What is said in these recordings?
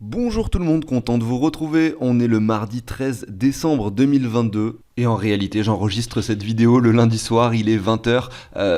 Bonjour tout le monde, content de vous retrouver. On est le mardi 13 décembre 2022 et en réalité j'enregistre cette vidéo le lundi soir, il est 20h.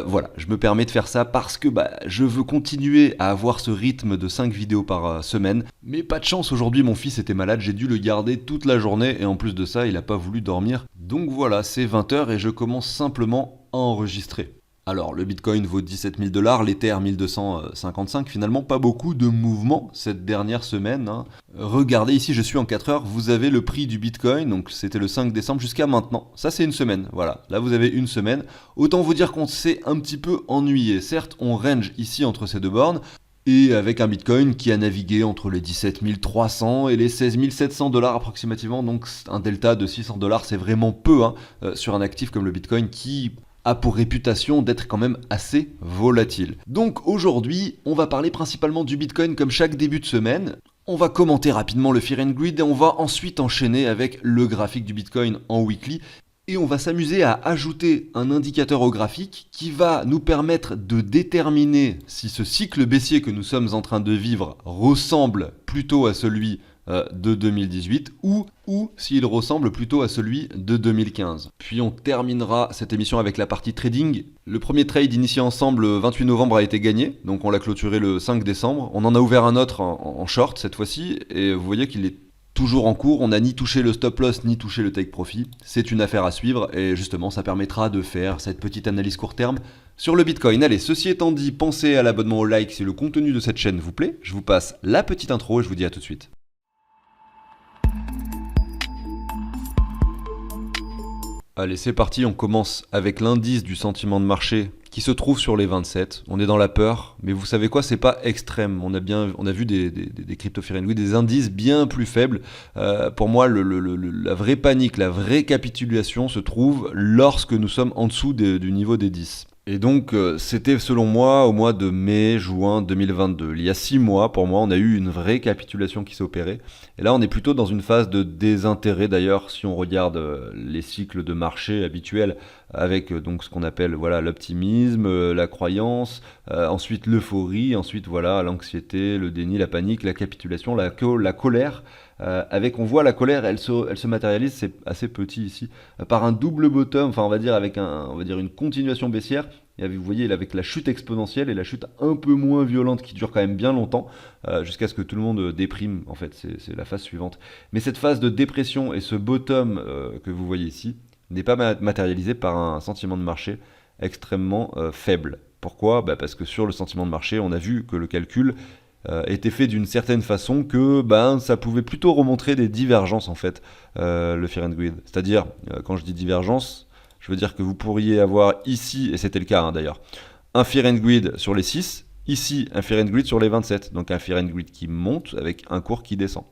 Voilà, je me permets de faire ça parce que je veux continuer à avoir ce rythme de 5 vidéos par semaine. Mais pas de chance, aujourd'hui mon fils était malade, j'ai dû le garder toute la journée et en plus de ça il n'a pas voulu dormir. Donc voilà, c'est 20h et je commence simplement à enregistrer. Alors, le Bitcoin vaut 17 000 $, l'Ether 1255, finalement pas beaucoup de mouvements cette dernière semaine. Regardez ici, je suis en 4 heures, vous avez le prix du Bitcoin, donc c'était le 5 décembre jusqu'à maintenant. Ça c'est une semaine, voilà, là vous avez une semaine. Autant vous dire qu'on s'est un petit peu ennuyé. Certes, on range ici entre ces deux bornes, et avec un Bitcoin qui a navigué entre les 17 300 et les 16 700 $ approximativement, donc un delta de 600 $, c'est vraiment peu sur un actif comme le Bitcoin qui a pour réputation d'être quand même assez volatile. Donc aujourd'hui, on va parler principalement du Bitcoin comme chaque début de semaine. On va commenter rapidement le Fear and Greed et on va ensuite enchaîner avec le graphique du Bitcoin en weekly. Et on va s'amuser à ajouter un indicateur au graphique qui va nous permettre de déterminer si ce cycle baissier que nous sommes en train de vivre ressemble plutôt à celui de 2018 ou s'il ressemble plutôt à celui de 2015. Puis on terminera cette émission avec la partie trading. Le premier trade initié ensemble le 28 novembre a été gagné, donc on l'a clôturé le 5 décembre. On en a ouvert un autre en short cette fois-ci et vous voyez qu'il est toujours en cours, on n'a ni touché le stop loss ni touché le take profit. C'est une affaire à suivre et justement ça permettra de faire cette petite analyse court terme sur le Bitcoin. Allez, ceci étant dit, pensez à l'abonnement, au like si le contenu de cette chaîne vous plaît. Je vous passe la petite intro et je vous dis à tout de suite. Allez, c'est parti, on commence avec l'indice du sentiment de marché qui se trouve sur les 27. On est dans la peur, mais vous savez quoi, c'est pas extrême. On a vu des crypto fear and greed, des indices bien plus faibles. Pour moi, la vraie panique, la vraie capitulation se trouve lorsque nous sommes en dessous du niveau des 10. Et donc, c'était selon moi au mois de mai-juin 2022. Il y a 6 mois, pour moi, on a eu une vraie capitulation qui s'est opérée. Et là, on est plutôt dans une phase de désintérêt. D'ailleurs, si on regarde les cycles de marché habituels, avec donc ce qu'on appelle l'optimisme, la croyance, ensuite l'euphorie, ensuite l'anxiété, le déni, la panique, la capitulation, la colère. On voit la colère, elle se matérialise, c'est assez petit ici, par un double bottom, enfin on va dire avec une continuation baissière. Et vous voyez avec la chute exponentielle et la chute un peu moins violente qui dure quand même bien longtemps, jusqu'à ce que tout le monde déprime, en fait, c'est la phase suivante. Mais cette phase de dépression et ce bottom que vous voyez ici n'est pas matérialisé par un sentiment de marché extrêmement faible. Pourquoi ? Parce que sur le sentiment de marché, on a vu que le calcul était fait d'une certaine façon que ça pouvait plutôt remontrer des divergences en fait, le Fear and Greed. C'est-à-dire, quand je dis divergence, je veux dire que vous pourriez avoir ici, et c'était le cas d'ailleurs, un Fear and Greed sur les 6, ici un Fear and Greed sur les 27, donc un Fear and Greed qui monte avec un cours qui descend.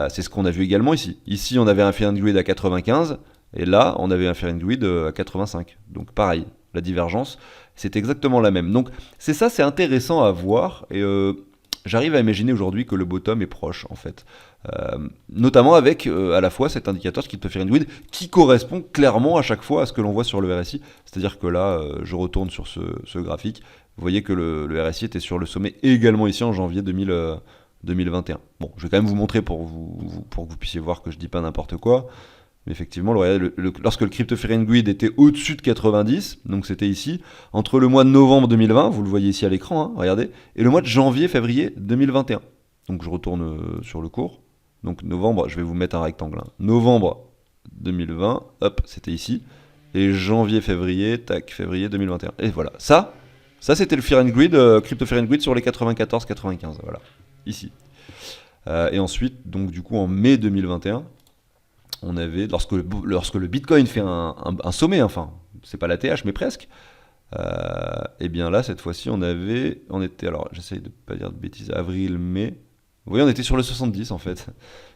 C'est ce qu'on a vu également ici. Ici on avait un Fear and Greed à 95, et là on avait un Fear and Greed à 85. Donc pareil, la divergence, c'est exactement la même. Donc c'est intéressant à voir, et j'arrive à imaginer aujourd'hui que le bottom est proche en fait, notamment avec à la fois cet indicateur qui peut faire une Fear and Greed qui correspond clairement à chaque fois à ce que l'on voit sur le RSI. C'est-à-dire que là, je retourne sur ce graphique, vous voyez que le RSI était sur le sommet également ici en janvier 2021. Bon, je vais quand même vous montrer pour que vous puissiez voir que je dis pas n'importe quoi. Mais effectivement, lorsque le Crypto Fear and Greed était au-dessus de 90, donc c'était ici, entre le mois de novembre 2020, vous le voyez ici à l'écran, regardez, et le mois de janvier-février 2021. Donc je retourne sur le cours. Donc novembre, je vais vous mettre un rectangle. Novembre 2020, hop, c'était ici. Et janvier-février, février 2021. Et voilà, ça c'était le Fear and Greed, Crypto Fear and Greed sur les 94-95, voilà, ici. Et ensuite, donc du coup en mai 2021, on avait, lorsque le Bitcoin fait un sommet, enfin, c'est pas la TH, mais presque, et bien là, cette fois-ci, on était, alors j'essaye de pas dire de bêtises, avril, mai, vous voyez, on était sur le 70 en fait.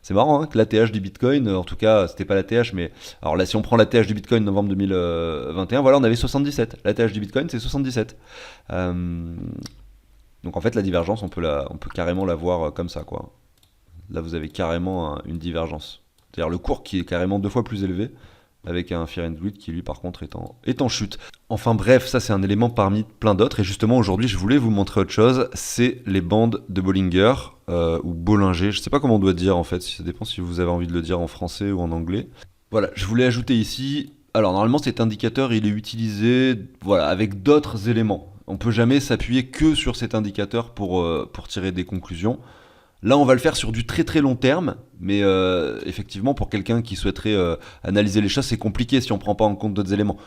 C'est marrant que la TH du Bitcoin, en tout cas, c'était pas la TH, mais alors là, si on prend la TH du Bitcoin novembre 2021, voilà, on avait 77. La TH du Bitcoin, c'est 77. Donc en fait, la divergence, on peut carrément la voir comme ça, quoi. Là, vous avez carrément une divergence. C'est-à-dire le cours qui est carrément 2 fois plus élevé avec un Fear and Greed qui lui par contre est en chute. Enfin bref, ça c'est un élément parmi plein d'autres, et justement aujourd'hui je voulais vous montrer autre chose, c'est les bandes de Bollinger, ou Bollinger, je sais pas comment on doit dire en fait, ça dépend si vous avez envie de le dire en français ou en anglais. Voilà, je voulais ajouter ici, alors normalement cet indicateur il est utilisé voilà, avec d'autres éléments. On peut jamais s'appuyer que sur cet indicateur pour tirer des conclusions. Là, on va le faire sur du très très long terme, mais effectivement, pour quelqu'un qui souhaiterait analyser les choses, c'est compliqué si on ne prend pas en compte d'autres éléments.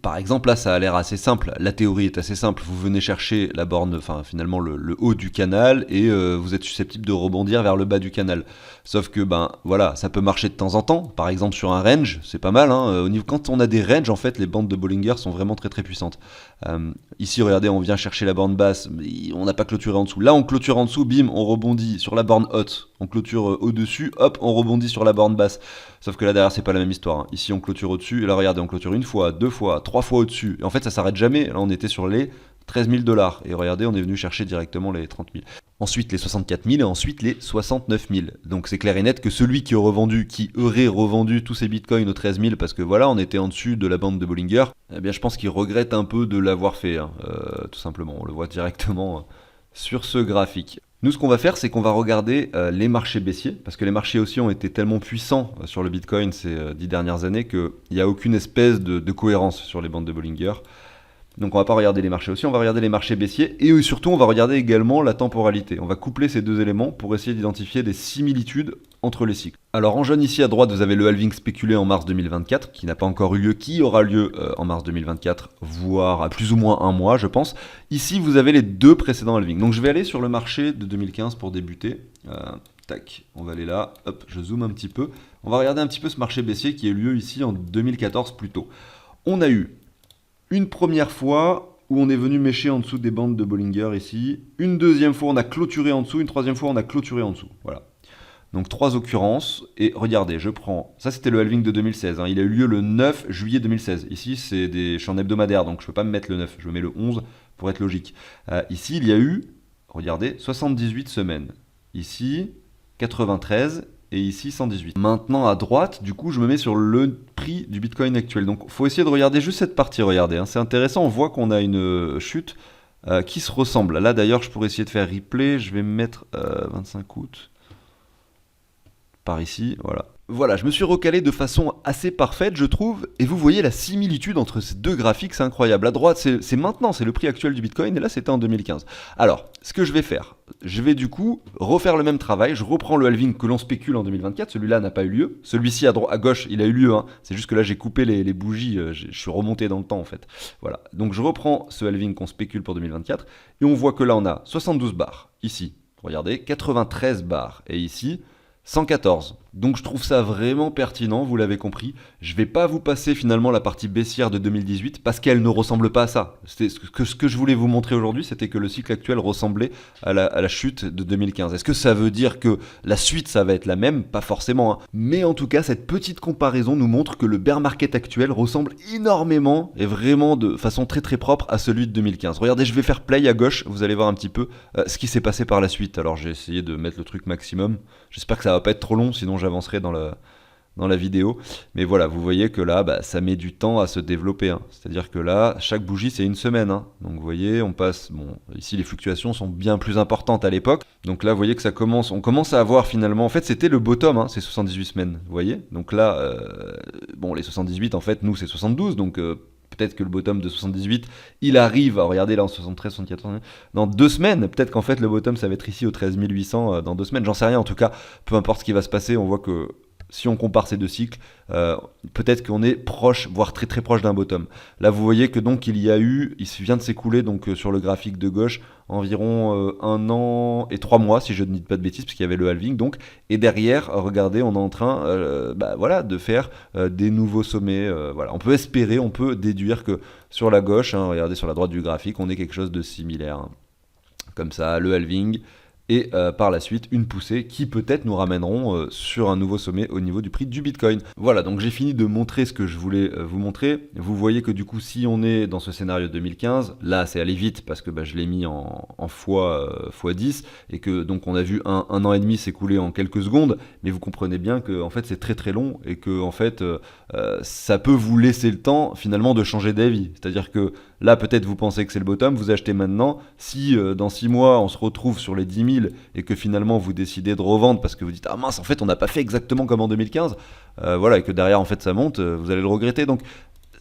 Par exemple, là, ça a l'air assez simple. La théorie est assez simple. Vous venez chercher la borne, enfin finalement le haut du canal, et vous êtes susceptible de rebondir vers le bas du canal. Sauf que, ben voilà, ça peut marcher de temps en temps. Par exemple, sur un range, c'est pas mal. Hein. Quand on a des ranges, en fait, les bandes de Bollinger sont vraiment très très puissantes. Ici, regardez, on vient chercher la borne basse, mais on n'a pas clôturé en dessous. Là, on clôture en dessous, bim, on rebondit sur la borne haute. On clôture au-dessus, hop, on rebondit sur la borne basse. Sauf que là derrière, c'est pas la même histoire. Hein. Ici, on clôture au-dessus, et là, regardez, on clôture une fois, deux fois, trois fois au-dessus. Et en fait, ça s'arrête jamais. Là, on était sur les 13 000 $. Et regardez, on est venu chercher directement les 30 000. Ensuite, les 64 000 et ensuite les 69 000. Donc, c'est clair et net que celui qui aurait revendu tous ses bitcoins aux 13 000 parce que voilà, on était en dessus de la bande de Bollinger, eh bien, je pense qu'il regrette un peu de l'avoir fait. Hein. Tout simplement, on le voit directement sur ce graphique. Nous, ce qu'on va faire, c'est qu'on va regarder les marchés baissiers, parce que les marchés haussiers ont été tellement puissants sur le Bitcoin ces 10 dernières années qu'il n'y a aucune espèce de cohérence sur les bandes de Bollinger. Donc on va pas regarder les marchés haussiers, on va regarder les marchés baissiers, et surtout on va regarder également la temporalité. On va coupler ces deux éléments pour essayer d'identifier des similitudes entre les cycles. Alors en jaune ici à droite, vous avez le halving spéculé en mars 2024, qui n'a pas encore eu lieu, qui aura lieu en mars 2024, voire à plus ou moins un mois je pense. Ici vous avez les deux précédents halvings. Donc je vais aller sur le marché de 2015 pour débuter. Tac, on va aller là, hop, je zoome un petit peu. On va regarder un petit peu ce marché baissier qui a eu lieu ici en 2014 plus tôt. On a eu une première fois où on est venu mécher en dessous des bandes de Bollinger ici. Une deuxième fois, on a clôturé en dessous. Une troisième fois, on a clôturé en dessous. Voilà. Donc 3 occurrences. Et regardez, je prends... Ça, c'était le halving de 2016. Hein. Il a eu lieu le 9 juillet 2016. Ici, je suis en hebdomadaire, donc je ne peux pas me mettre le 9. Je mets le 11 pour être logique. Ici, il y a eu, regardez, 78 semaines. Ici, 93. Et ici 118. Maintenant à droite, du coup, je me mets sur le prix du Bitcoin actuel. Donc, il faut essayer de regarder juste cette partie. Regardez, hein. C'est intéressant. On voit qu'on a une chute qui se ressemble. Là, d'ailleurs, je pourrais essayer de faire replay. Je vais me mettre 25 août par ici. Voilà. Voilà, je me suis recalé de façon assez parfaite, je trouve, et vous voyez la similitude entre ces deux graphiques, c'est incroyable. À droite, c'est maintenant, c'est le prix actuel du Bitcoin, et là, c'était en 2015. Alors, ce que je vais faire, je vais du coup refaire le même travail, je reprends le halving que l'on spécule en 2024, celui-là n'a pas eu lieu, celui-ci à gauche, il a eu lieu, hein. C'est juste que là, j'ai coupé les bougies, je suis remonté dans le temps, en fait. Voilà, donc je reprends ce halving qu'on spécule pour 2024, et on voit que là, on a 72 bars, ici, regardez, 93 bars, et ici... 114. Donc je trouve ça vraiment pertinent, vous l'avez compris. Je vais pas vous passer finalement la partie baissière de 2018 parce qu'elle ne ressemble pas à ça. Ce que je voulais vous montrer aujourd'hui, c'était que le cycle actuel ressemblait à la chute de 2015. Est-ce que ça veut dire que la suite, ça va être la même? Pas forcément. Hein. Mais en tout cas, cette petite comparaison nous montre que le bear market actuel ressemble énormément et vraiment de façon très très propre à celui de 2015. Regardez, je vais faire play à gauche, vous allez voir un petit peu ce qui s'est passé par la suite. Alors j'ai essayé de mettre le truc maximum. J'espère que ça va pas être trop long, sinon j'avancerai dans la vidéo. Mais voilà, vous voyez que là, ça met du temps à se développer. Hein. C'est-à-dire que là, chaque bougie, c'est une semaine. Hein. Donc vous voyez, on passe... Bon, ici, les fluctuations sont bien plus importantes à l'époque. Donc là, vous voyez que on commence à avoir finalement... En fait, c'était le bottom, hein, ces 78 semaines. Vous voyez? Donc là, bon, les 78, en fait, nous, c'est 72. Donc... peut-être que le bottom de 78, il arrive, regardez là en 73, 74, dans 2 semaines. Peut-être qu'en fait le bottom ça va être ici au 13 800 dans 2 semaines. J'en sais rien, en tout cas, peu importe ce qui va se passer, on voit que si on compare ces deux cycles, peut-être qu'on est proche, voire très très proche d'un bottom. Là vous voyez que donc il vient de s'écouler donc sur le graphique de gauche environ 1 an et 3 mois si je ne dis pas de bêtises parce qu'il y avait le halving donc, et derrière regardez on est en train voilà, de faire des nouveaux sommets, voilà. On peut espérer, on peut déduire que sur la gauche, hein, regardez sur la droite du graphique, on ait quelque chose de similaire, hein. Comme ça, le halving, et par la suite une poussée qui peut-être nous ramèneront sur un nouveau sommet au niveau du prix du Bitcoin. Voilà, donc j'ai fini de montrer ce que je voulais vous montrer. Vous voyez que du coup, si on est dans ce scénario 2015, là c'est allé vite parce que je l'ai mis en x 10 et que donc on a vu un an et demi s'écouler en quelques secondes, mais vous comprenez bien que en fait c'est très très long et que en fait ça peut vous laisser le temps finalement de changer d'avis. C'est-à-dire que là peut-être vous pensez que c'est le bottom, vous achetez maintenant. Si dans 6 mois on se retrouve sur les 10 000 et que finalement vous décidez de revendre parce que vous dites ah mince en fait on n'a pas fait exactement comme en 2015, voilà, et que derrière en fait ça monte, vous allez le regretter. Donc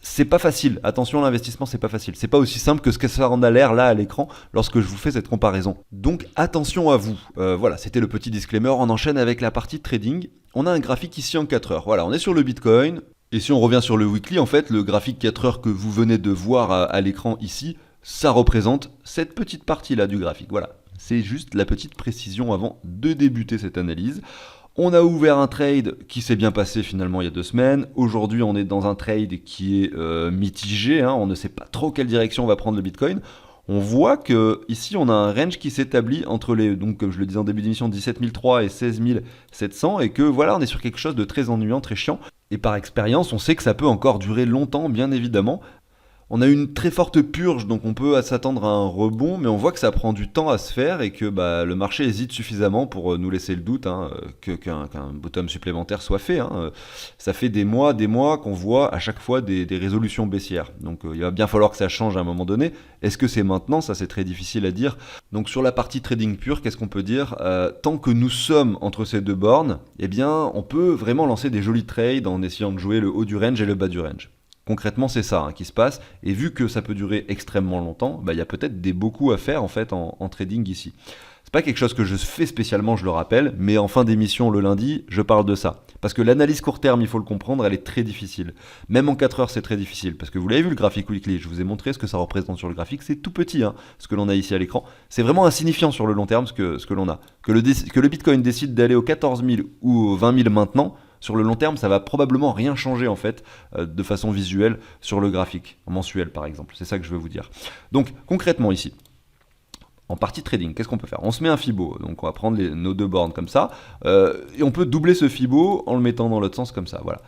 c'est pas facile, attention, l'investissement c'est pas facile, c'est pas aussi simple que ce que ça en a l'air là à l'écran lorsque je vous fais cette comparaison. Donc attention à vous. Voilà, c'était le petit disclaimer. On enchaîne avec la partie trading. On a un graphique ici en 4 heures, voilà, on est sur le Bitcoin, et si on revient sur le weekly, en fait le graphique 4 heures que vous venez de voir à l'écran ici, ça représente cette petite partie là du graphique, voilà. C'est juste la petite précision avant de débuter cette analyse. On a ouvert un trade qui s'est bien passé finalement il y a 2 semaines. Aujourd'hui, on est dans un trade qui est mitigé. On ne sait pas trop quelle direction va prendre le Bitcoin. On voit que ici, on a un range qui s'établit entre les, donc comme je le disais en début d'émission, 17 300 et 16 700, et que voilà, on est sur quelque chose de très ennuyant, très chiant. Et par expérience, on sait que ça peut encore durer longtemps, bien évidemment. On a une très forte purge, donc on peut s'attendre à un rebond, mais on voit que ça prend du temps à se faire et que le marché hésite suffisamment pour nous laisser le doute qu'un bottom supplémentaire soit fait. Ça fait des mois qu'on voit à chaque fois des résolutions baissières. Donc il va bien falloir que ça change à un moment donné. Est-ce que c'est maintenant? Ça c'est très difficile à dire. Donc sur la partie trading pure, qu'est-ce qu'on peut dire? Tant que nous sommes entre ces deux bornes, eh bien on peut vraiment lancer des jolis trades en essayant de jouer le haut du range et le bas du range. Concrètement, c'est ça qui se passe. Et vu que ça peut durer extrêmement longtemps, il y a peut-être des beaux coups à faire en fait en trading ici. C'est pas quelque chose que je fais spécialement, je le rappelle, mais en fin d'émission le lundi, je parle de ça. Parce que l'analyse court terme, il faut le comprendre, elle est très difficile. Même en 4 heures, c'est très difficile. Parce que vous l'avez vu le graphique weekly, je vous ai montré ce que ça représente sur le graphique, c'est tout petit, ce que l'on a ici à l'écran. C'est vraiment insignifiant sur le long terme ce que l'on a. Que le Bitcoin décide d'aller aux 14 000 ou aux 20 000 maintenant, sur le long terme, ça va probablement rien changer en fait de façon visuelle sur le graphique, en mensuel par exemple. C'est ça que je veux vous dire. Donc concrètement ici, en partie trading, qu'est-ce qu'on peut faire? On se met un Fibo, donc on va prendre nos 2 bornes comme ça, et on peut doubler ce Fibo en le mettant dans l'autre sens comme ça. Voilà.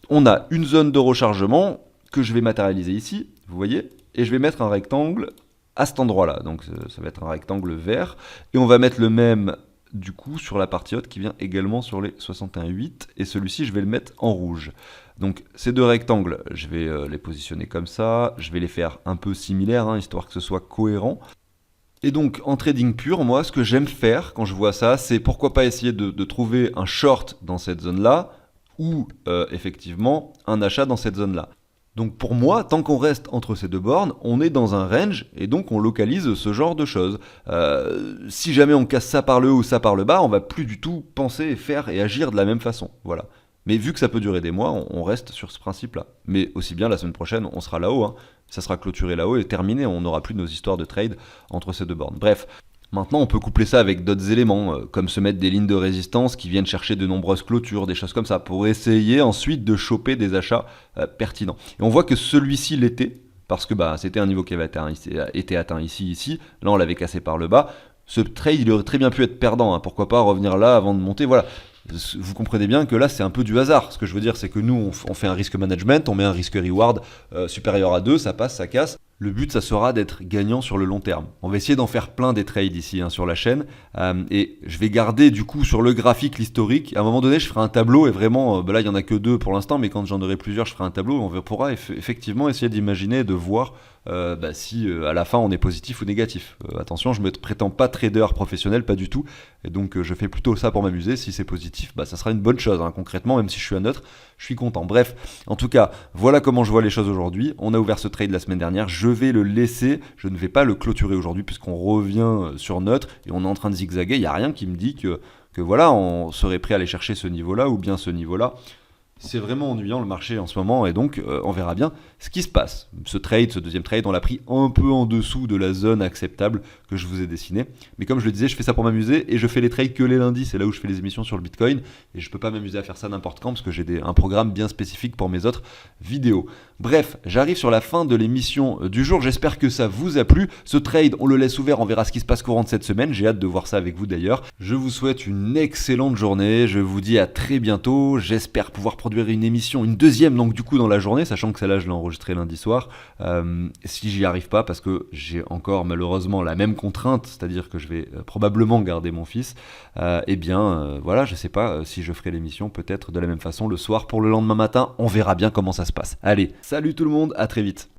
On a une zone de rechargement que je vais matérialiser ici, vous voyez, et je vais mettre un rectangle à cet endroit-là. Donc ça va être un rectangle vert, et on va mettre le même du coup sur la partie haute qui vient également sur les 61,8 et celui-ci je vais le mettre en rouge. Donc ces 2 rectangles, je vais les positionner comme ça, je vais les faire un peu similaires histoire que ce soit cohérent. Et donc en trading pur, moi ce que j'aime faire quand je vois ça, c'est pourquoi pas essayer de trouver un short dans cette zone-là ou effectivement un achat dans cette zone-là. Donc pour moi, tant qu'on reste entre ces 2 bornes, on est dans un range et donc on localise ce genre de choses. Si jamais on casse ça par le haut ou ça par le bas, on va plus du tout penser, faire et agir de la même façon. Voilà. Mais vu que ça peut durer des mois, on reste sur ce principe-là. Mais aussi bien la semaine prochaine, on sera là-haut. Ça sera clôturé là-haut et terminé. On n'aura plus nos histoires de trade entre ces 2 bornes. Bref. Maintenant, on peut coupler ça avec d'autres éléments, comme se mettre des lignes de résistance qui viennent chercher de nombreuses clôtures, des choses comme ça, pour essayer ensuite de choper des achats pertinents. Et on voit que celui-ci l'était, parce que c'était un niveau qui avait été atteint ici. Là, on l'avait cassé par le bas. Ce trade, il aurait très bien pu être perdant. Pourquoi pas revenir là avant de monter, voilà. Vous comprenez bien que là c'est un peu du hasard. Ce que je veux dire c'est que nous on fait un risque management, on met un risque reward supérieur à 2, ça passe, ça casse. Le but ça sera d'être gagnant sur le long terme. On va essayer d'en faire plein des trades ici sur la chaîne et je vais garder du coup sur le graphique l'historique. À un moment donné je ferai un tableau et vraiment là il n'y en a que 2 pour l'instant, mais quand j'en aurai plusieurs je ferai un tableau et on pourra effectivement essayer d'imaginer, de voir si à la fin on est positif ou négatif. Attention, je ne me prétends pas trader professionnel, pas du tout, et donc je fais plutôt ça pour m'amuser. Si c'est positif, ça sera une bonne chose, concrètement, même si je suis à neutre, je suis content. Bref, en tout cas, voilà comment je vois les choses aujourd'hui. On a ouvert ce trade la semaine dernière, je vais le laisser, je ne vais pas le clôturer aujourd'hui puisqu'on revient sur neutre et on est en train de zigzaguer. Il n'y a rien qui me dit que voilà, on serait prêt à aller chercher ce niveau-là ou bien ce niveau-là. C'est vraiment ennuyant le marché en ce moment et donc on verra bien ce qui se passe. Ce deuxième trade, on l'a pris un peu en dessous de la zone acceptable que je vous ai dessinée. Mais comme je le disais, je fais ça pour m'amuser et je fais les trades que les lundis. C'est là où je fais les émissions sur le Bitcoin et je peux pas m'amuser à faire ça n'importe quand parce que j'ai un programme bien spécifique pour mes autres vidéos. Bref, j'arrive sur la fin de l'émission du jour. J'espère que ça vous a plu. Ce trade, on le laisse ouvert. On verra ce qui se passe courant de cette semaine. J'ai hâte de voir ça avec vous d'ailleurs. Je vous souhaite une excellente journée. Je vous dis à très bientôt. J'espère pouvoir produire une émission, une deuxième donc du coup dans la journée, sachant que celle-là je l'ai enregistrée lundi soir. Si j'y arrive pas, parce que j'ai encore malheureusement la même contrainte, c'est-à-dire que je vais probablement garder mon fils, voilà, je sais pas si je ferai l'émission peut-être de la même façon le soir pour le lendemain matin. On verra bien comment ça se passe. Allez, salut tout le monde, à très vite.